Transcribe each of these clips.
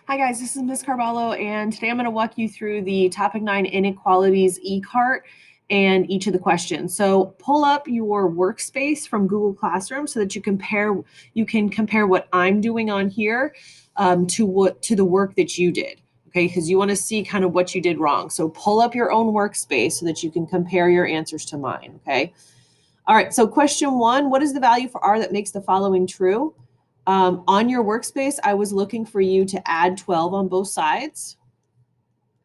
Hi guys, this is Ms. Carvalho, and today I'm going to walk you through the Topic 9 Inequalities ECART and each of the questions. So pull up your workspace from Google Classroom so that you can compare what I'm doing on here to the work that you did. Okay, because you want to see kind of what you did wrong. So pull up your own workspace so that you can compare your answers to mine. Okay. All right. So question 1, what is the value for R that makes the following true? On your workspace, I was looking for you to add 12 on both sides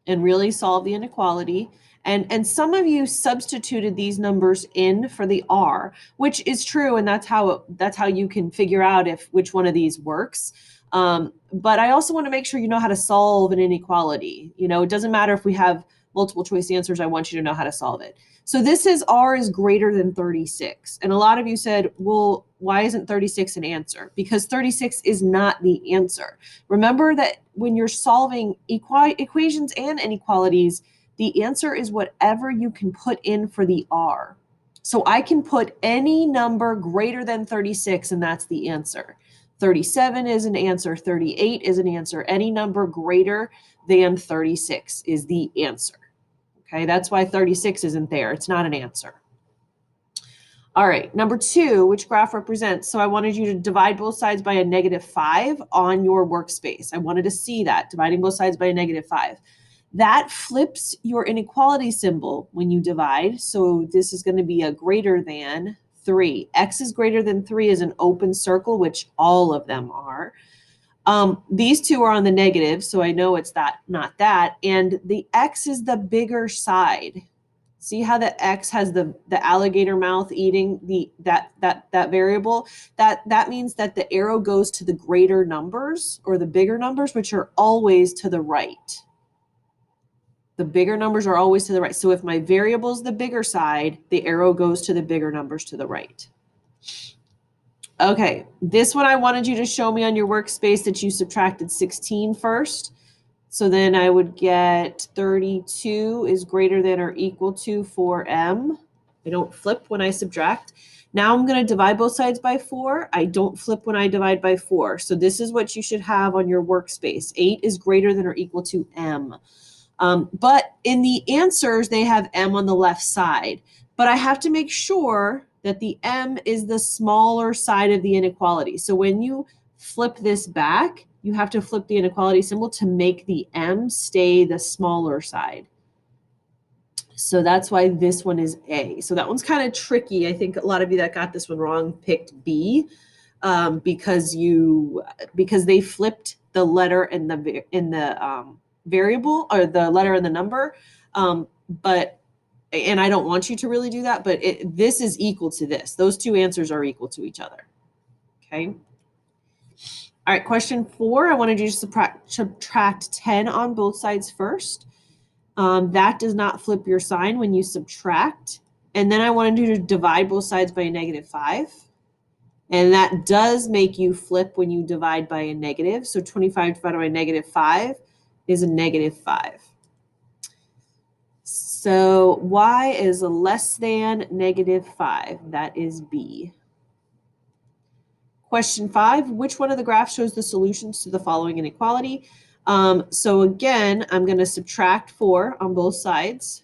and really solve the inequality. And some of you substituted these numbers in for the R, which is true, and that's how you can figure out which one of these works. But I also want to make sure you know how to solve an inequality. You know, it doesn't matter if we have multiple choice answers. I want you to know how to solve it. So this is R is greater than 36. And a lot of you said, well, why isn't 36 an answer? Because 36 is not the answer. Remember that when you're solving equations and inequalities, the answer is whatever you can put in for the R. So I can put any number greater than 36, and that's the answer. 37 is an answer. 38 is an answer. Any number greater than 36 is the answer. Okay, that's why 36 isn't there. It's not an answer. All right, number 2, which graph represents? So I wanted you to divide both sides by a -5 on your workspace. I wanted to see that, dividing both sides by a -5. That flips your inequality symbol when you divide. So this is going to be a greater than 3. X is greater than 3 is an open circle, which all of them are. These two are on the negative, so I know it's that, not that. And the X is the bigger side. See how the X has the alligator mouth eating that variable? That means that the arrow goes to the greater numbers or the bigger numbers, which are always to the right. The bigger numbers are always to the right. So if my variable is the bigger side, the arrow goes to the bigger numbers to the right. Okay, this one I wanted you to show me on your workspace that you subtracted 16 first. So then I would get 32 is greater than or equal to 4m. I don't flip when I subtract. Now I'm going to divide both sides by 4. I don't flip when I divide by 4. So this is what you should have on your workspace. 8 is greater than or equal to m. But in the answers, they have m on the left side. But I have to make sure that the m is the smaller side of the inequality. So when you flip this back, you have to flip the inequality symbol to make the m stay the smaller side. So that's why this one is A. So that one's kind of tricky. I think a lot of you that got this one wrong picked B because they flipped the letter in the variable, or the letter in the number. And I don't want you to really do that, but this is equal to this. Those two answers are equal to each other. Okay. All right, question 4. I wanted you to subtract 10 on both sides first. That does not flip your sign when you subtract. And then I wanted you to divide both sides by a -5. And that does make you flip when you divide by a negative. So 25 divided by -5 is a -5. So y is less than -5. That is B. Question 5, which one of the graphs shows the solutions to the following inequality? So again, I'm going to subtract 4 on both sides.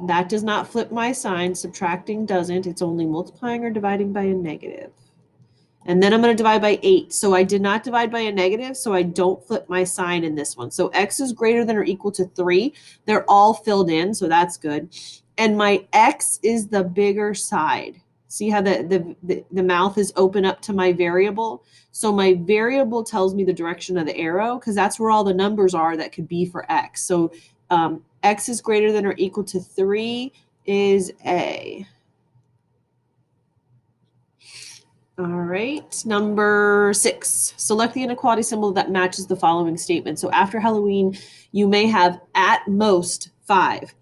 That does not flip my sign. Subtracting doesn't. It's only multiplying or dividing by a negative. And then I'm going to divide by 8. So I did not divide by a negative, so I don't flip my sign in this one. So x is greater than or equal to 3. They're all filled in, so that's good. And my x is the bigger side. See how the mouth is open up to my variable? So my variable tells me the direction of the arrow because that's where all the numbers are that could be for x. So x is greater than or equal to 3 is A. All right, number 6. Select the inequality symbol that matches the following statement. So after Halloween, you may have at most 5.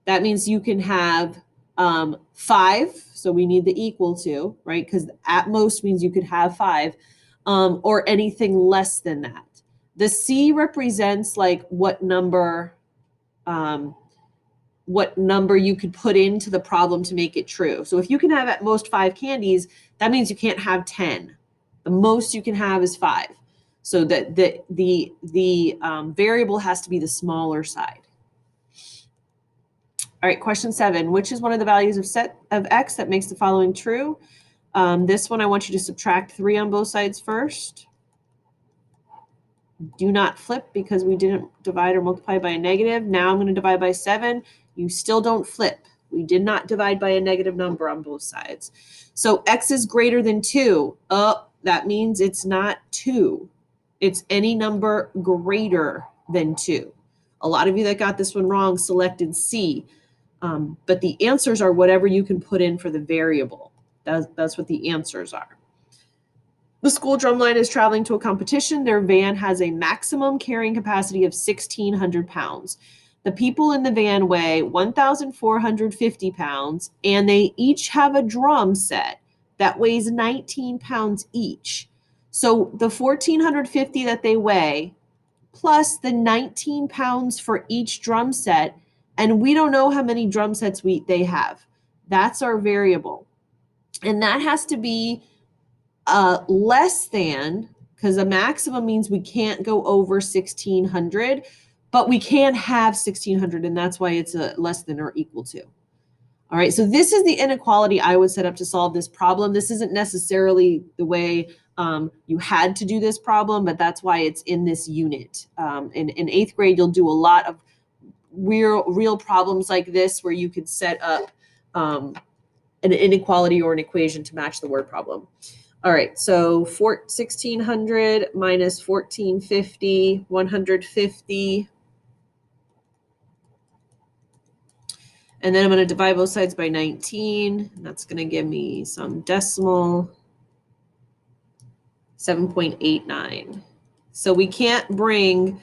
That means you can have 5. So we need the equal to, right? Because at most means you could have 5, or anything less than that. The C represents like what number you could put into the problem to make it true. So if you can have at most 5 candies, that means you can't have 10. The most you can have is 5. So that the variable has to be the smaller side. All right, question 7. Which is one of the values of set of x that makes the following true? This one, I want you to subtract 3 on both sides first. Do not flip because we didn't divide or multiply by a negative. Now I'm going to divide by 7. You still don't flip. We did not divide by a negative number on both sides. So x is greater than 2. That means it's not 2. It's any number greater than 2. A lot of you that got this one wrong selected C. But the answers are whatever you can put in for the variable. That's what the answers are. The school drumline is traveling to a competition. Their van has a maximum carrying capacity of 1,600 pounds. The people in the van weigh 1,450 pounds, and they each have a drum set that weighs 19 pounds each. So the 1,450 that they weigh, plus the 19 pounds for each drum set, and we don't know how many drum sets they have. That's our variable. And that has to be less than, because a maximum means we can't go over 1,600, but we can have 1,600, and that's why it's a less than or equal to. All right, so this is the inequality I would set up to solve this problem. This isn't necessarily the way you had to do this problem, but that's why it's in this unit. In 8th grade, you'll do a lot of real problems like this where you could set up an inequality or an equation to match the word problem. All right, so 1,600 minus 1,450, 150. And then I'm going to divide both sides by 19. And that's going to give me some decimal, 7.89. So we can't bring,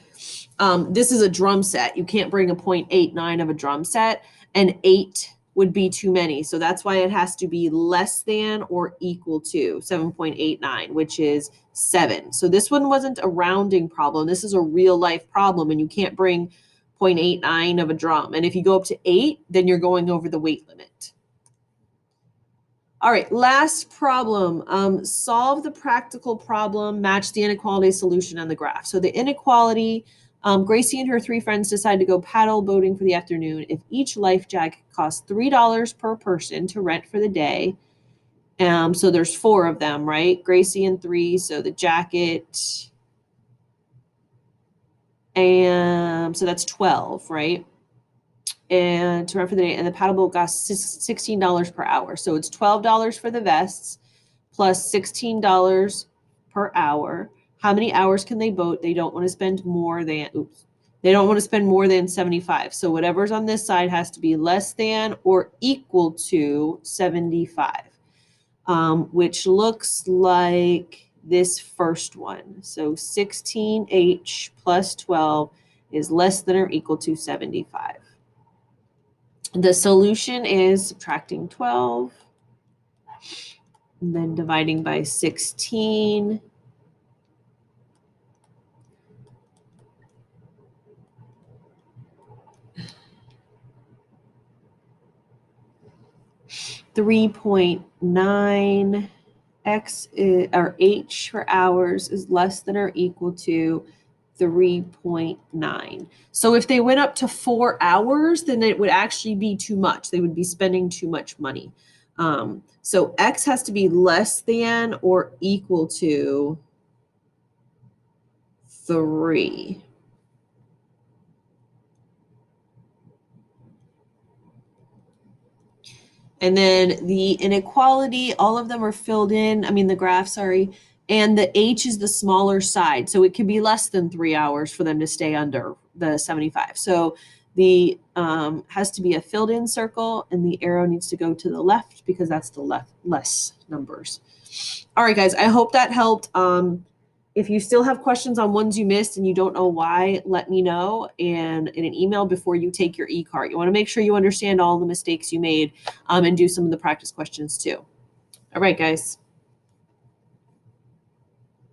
this is a drum set. You can't bring a 0.89 of a drum set, and 8 would be too many. So that's why it has to be less than or equal to 7.89, which is 7. So this one wasn't a rounding problem. This is a real life problem, and you can't bring 0.89 of a drum. And if you go up to 8, then you're going over the weight limit. All right, last problem. Solve the practical problem, match the inequality solution on the graph. So the inequality, Gracie and her 3 friends decide to go paddle boating for the afternoon. If each life jacket costs $3 per person to rent for the day, so there's 4 of them, right? Gracie and 3, so the jacket, and so that's 12, right? And to rent for the day, and the paddle boat costs $16 per hour. So it's $12 for the vests plus $16 per hour. How many hours can they boat? They don't want to spend more than, they don't want to spend more than 75. So whatever's on this side has to be less than or equal to 75, which looks like this first one. So 16H plus 12 is less than or equal to 75. The solution is subtracting 12 and then dividing by 16. .9 x or h for hours is less than or equal to 3.9. So if they went up to 4 hours, then it would actually be too much. They would be spending too much money. So x has to be less than or equal to 3. And then the inequality, all of them are filled in. I mean, the graph, sorry. And the h is the smaller side. So it could be less than 3 hours for them to stay under the 75. So the has to be a filled in circle, and the arrow needs to go to the left because that's the less numbers. All right, guys, I hope that helped. If you still have questions on ones you missed and you don't know why, let me know in an email before you take your ECART. You want to make sure you understand all the mistakes you made and do some of the practice questions too. All right, guys.